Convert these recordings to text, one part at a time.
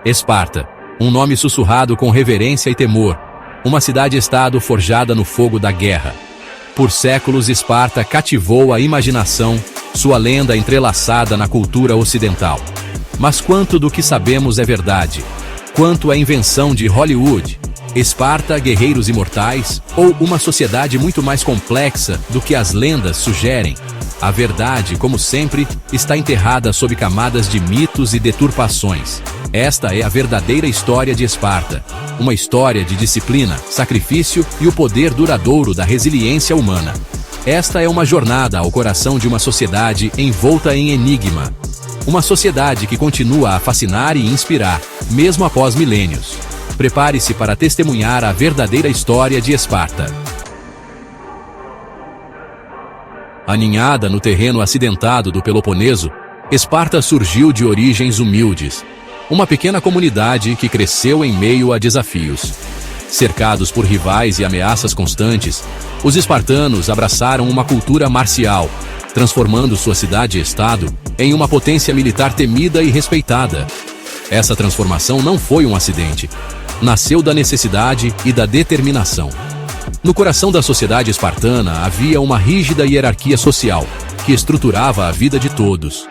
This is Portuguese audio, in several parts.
Esparta, um nome sussurrado com reverência e temor, uma cidade-estado forjada no fogo da guerra. Por séculos Esparta cativou a imaginação, sua lenda entrelaçada na cultura ocidental. Mas quanto do que sabemos é verdade? Quanto é invenção de Hollywood? Esparta, guerreiros imortais, ou uma sociedade muito mais complexa do que as lendas sugerem? A verdade, como sempre, está enterrada sob camadas de mitos e deturpações. Esta é a verdadeira história de Esparta. Uma história de disciplina, sacrifício e o poder duradouro da resiliência humana. Esta é uma jornada ao coração de uma sociedade envolta em enigma. Uma sociedade que continua a fascinar e inspirar, mesmo após milênios. Prepare-se para testemunhar a verdadeira história de Esparta. Aninhada no terreno acidentado do Peloponeso, Esparta surgiu de origens humildes. Uma pequena comunidade que cresceu em meio a desafios. Cercados por rivais e ameaças constantes, os espartanos abraçaram uma cultura marcial, transformando sua cidade-estado em uma potência militar temida e respeitada. Essa transformação não foi um acidente. Nasceu da necessidade e da determinação. No coração da sociedade espartana havia uma rígida hierarquia social, que estruturava a vida de todos.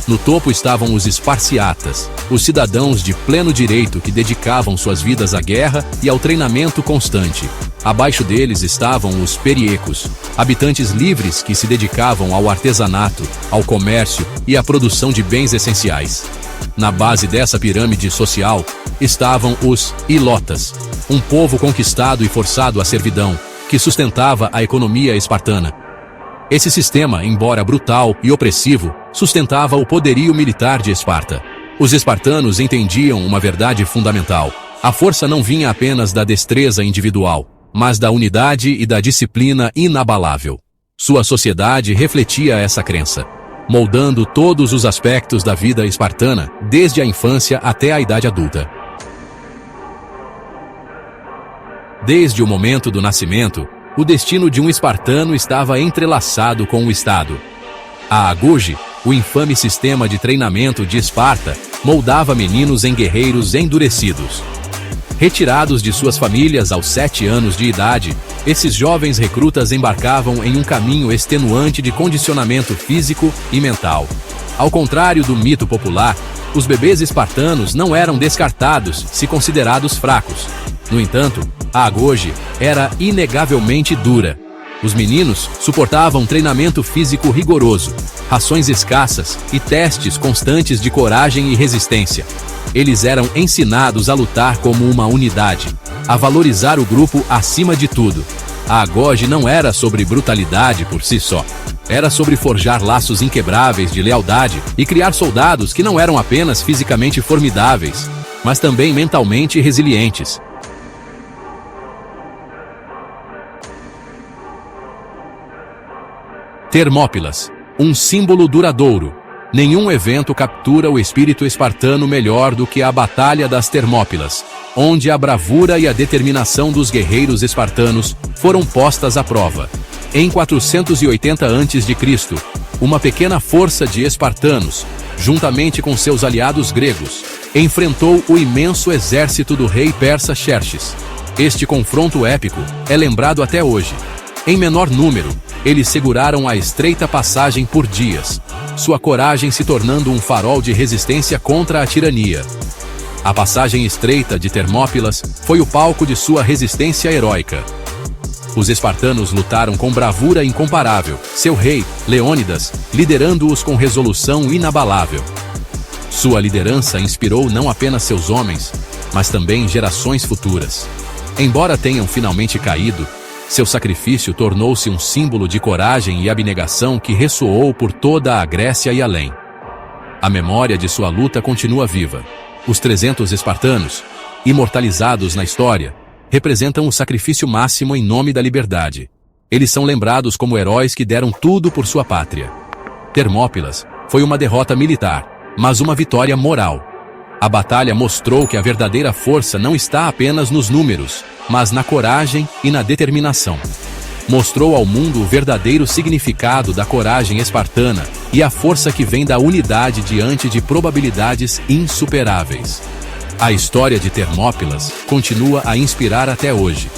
No topo estavam os esparciatas, os cidadãos de pleno direito que dedicavam suas vidas à guerra e ao treinamento constante. Abaixo deles estavam os periecos, habitantes livres que se dedicavam ao artesanato, ao comércio e à produção de bens essenciais. Na base dessa pirâmide social estavam os ilotas, um povo conquistado e forçado à servidão, que sustentava a economia espartana. Esse sistema, embora brutal e opressivo, sustentava o poderio militar de Esparta. Os espartanos entendiam uma verdade fundamental. A força não vinha apenas da destreza individual, mas da unidade e da disciplina inabalável. Sua sociedade refletia essa crença, moldando todos os aspectos da vida espartana, desde a infância até a idade adulta. Desde o momento do nascimento, o destino de um espartano estava entrelaçado com o Estado. A agoge, o infame sistema de treinamento de Esparta, moldava meninos em guerreiros endurecidos. Retirados de suas famílias aos 7 anos de idade, esses jovens recrutas embarcavam em um caminho extenuante de condicionamento físico e mental. Ao contrário do mito popular, os bebês espartanos não eram descartados se considerados fracos. No entanto, a agoge era inegavelmente dura. Os meninos suportavam treinamento físico rigoroso, rações escassas e testes constantes de coragem e resistência. Eles eram ensinados a lutar como uma unidade, a valorizar o grupo acima de tudo. A agoge não era sobre brutalidade por si só. Era sobre forjar laços inquebráveis de lealdade e criar soldados que não eram apenas fisicamente formidáveis, mas também mentalmente resilientes. Termópilas, um símbolo duradouro. Nenhum evento captura o espírito espartano melhor do que a Batalha das Termópilas, onde a bravura e a determinação dos guerreiros espartanos foram postas à prova. Em 480 a.C., uma pequena força de espartanos, juntamente com seus aliados gregos, enfrentou o imenso exército do rei persa Xerxes. Este confronto épico é lembrado até hoje. Em menor número, eles seguraram a estreita passagem por dias, sua coragem se tornando um farol de resistência contra a tirania. A passagem estreita de Termópilas foi o palco de sua resistência heróica. Os espartanos lutaram com bravura incomparável, seu rei, Leônidas, liderando-os com resolução inabalável. Sua liderança inspirou não apenas seus homens, mas também gerações futuras. Embora tenham finalmente caído, seu sacrifício tornou-se um símbolo de coragem e abnegação que ressoou por toda a Grécia e além. A memória de sua luta continua viva. Os 300 espartanos, imortalizados na história, representam o sacrifício máximo em nome da liberdade. Eles são lembrados como heróis que deram tudo por sua pátria. Termópilas foi uma derrota militar, mas uma vitória moral. A batalha mostrou que a verdadeira força não está apenas nos números, mas na coragem e na determinação. Mostrou ao mundo o verdadeiro significado da coragem espartana e a força que vem da unidade diante de probabilidades insuperáveis. A história de Termópilas continua a inspirar até hoje.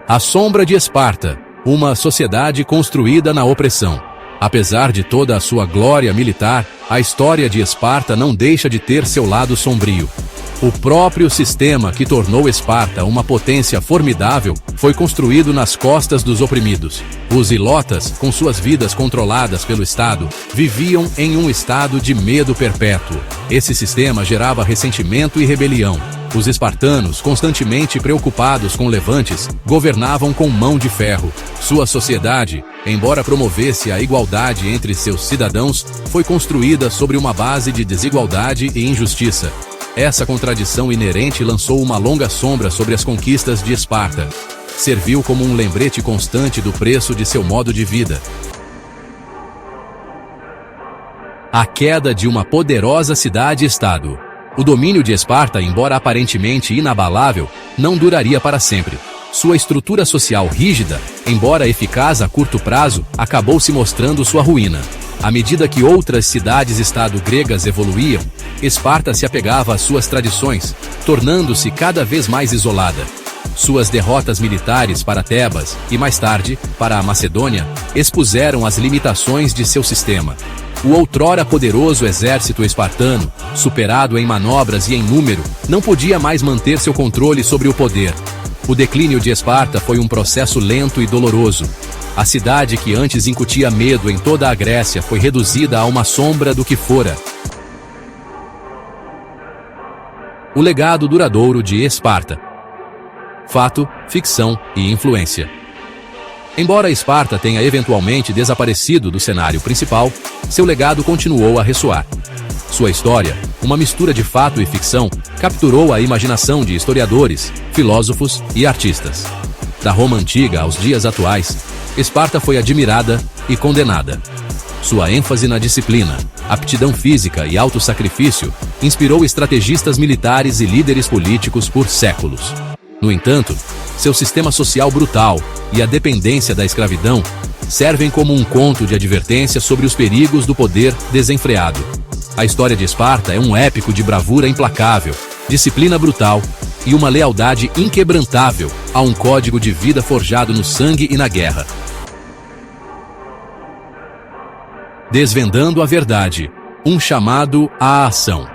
A sombra de Esparta, uma sociedade construída na opressão. Apesar de toda a sua glória militar, a história de Esparta não deixa de ter seu lado sombrio. O próprio sistema que tornou Esparta uma potência formidável foi construído nas costas dos oprimidos. Os ilotas, com suas vidas controladas pelo Estado, viviam em um estado de medo perpétuo. Esse sistema gerava ressentimento e rebelião. Os espartanos, constantemente preocupados com levantes, governavam com mão de ferro. Sua sociedade, embora promovesse a igualdade entre seus cidadãos, foi construída sobre uma base de desigualdade e injustiça. Essa contradição inerente lançou uma longa sombra sobre as conquistas de Esparta. Serviu como um lembrete constante do preço de seu modo de vida. A queda de uma poderosa cidade-estado. O domínio de Esparta, embora aparentemente inabalável, não duraria para sempre. Sua estrutura social rígida, embora eficaz a curto prazo, acabou se mostrando sua ruína. À medida que outras cidades-estado gregas evoluíam, Esparta se apegava às suas tradições, tornando-se cada vez mais isolada. Suas derrotas militares para Tebas e, mais tarde, para a Macedônia, expuseram as limitações de seu sistema. O outrora poderoso exército espartano, superado em manobras e em número, não podia mais manter seu controle sobre o poder. O declínio de Esparta foi um processo lento e doloroso. A cidade que antes incutia medo em toda a Grécia foi reduzida a uma sombra do que fora. O legado duradouro de Esparta. Fato, ficção e influência. Embora Esparta tenha eventualmente desaparecido do cenário principal, seu legado continuou a ressoar. Sua história, uma mistura de fato e ficção, capturou a imaginação de historiadores, filósofos e artistas. Da Roma antiga aos dias atuais, Esparta foi admirada e condenada. Sua ênfase na disciplina, aptidão física e alto sacrifício inspirou estrategistas militares e líderes políticos por séculos. No entanto, seu sistema social brutal e a dependência da escravidão servem como um conto de advertência sobre os perigos do poder desenfreado. A história de Esparta é um épico de bravura implacável, disciplina brutal e uma lealdade inquebrantável a um código de vida forjado no sangue e na guerra. Desvendando a verdade, um chamado à ação.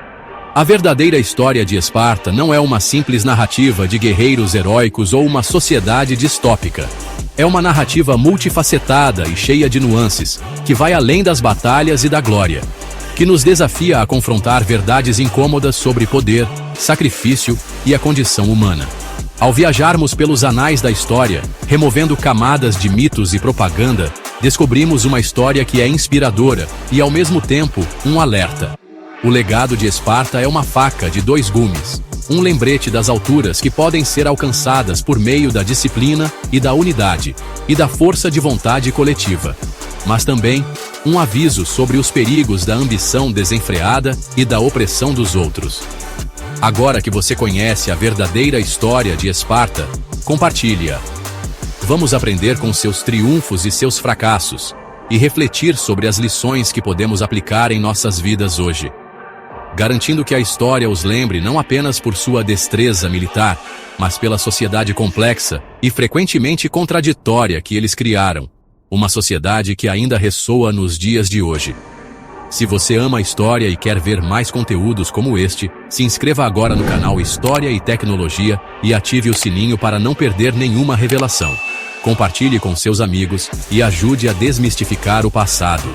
A verdadeira história de Esparta não é uma simples narrativa de guerreiros heróicos ou uma sociedade distópica. É uma narrativa multifacetada e cheia de nuances, que vai além das batalhas e da glória, que nos desafia a confrontar verdades incômodas sobre poder, sacrifício e a condição humana. Ao viajarmos pelos anais da história, removendo camadas de mitos e propaganda, descobrimos uma história que é inspiradora e, ao mesmo tempo, um alerta. O legado de Esparta é uma faca de dois gumes, um lembrete das alturas que podem ser alcançadas por meio da disciplina e da unidade, e da força de vontade coletiva. Mas também, um aviso sobre os perigos da ambição desenfreada e da opressão dos outros. Agora que você conhece a verdadeira história de Esparta, compartilhe-a. Vamos aprender com seus triunfos e seus fracassos, e refletir sobre as lições que podemos aplicar em nossas vidas hoje. Garantindo que a história os lembre não apenas por sua destreza militar, mas pela sociedade complexa e frequentemente contraditória que eles criaram. Uma sociedade que ainda ressoa nos dias de hoje. Se você ama a história e quer ver mais conteúdos como este, se inscreva agora no canal História e Tecnologia e ative o sininho para não perder nenhuma revelação. Compartilhe com seus amigos e ajude a desmistificar o passado.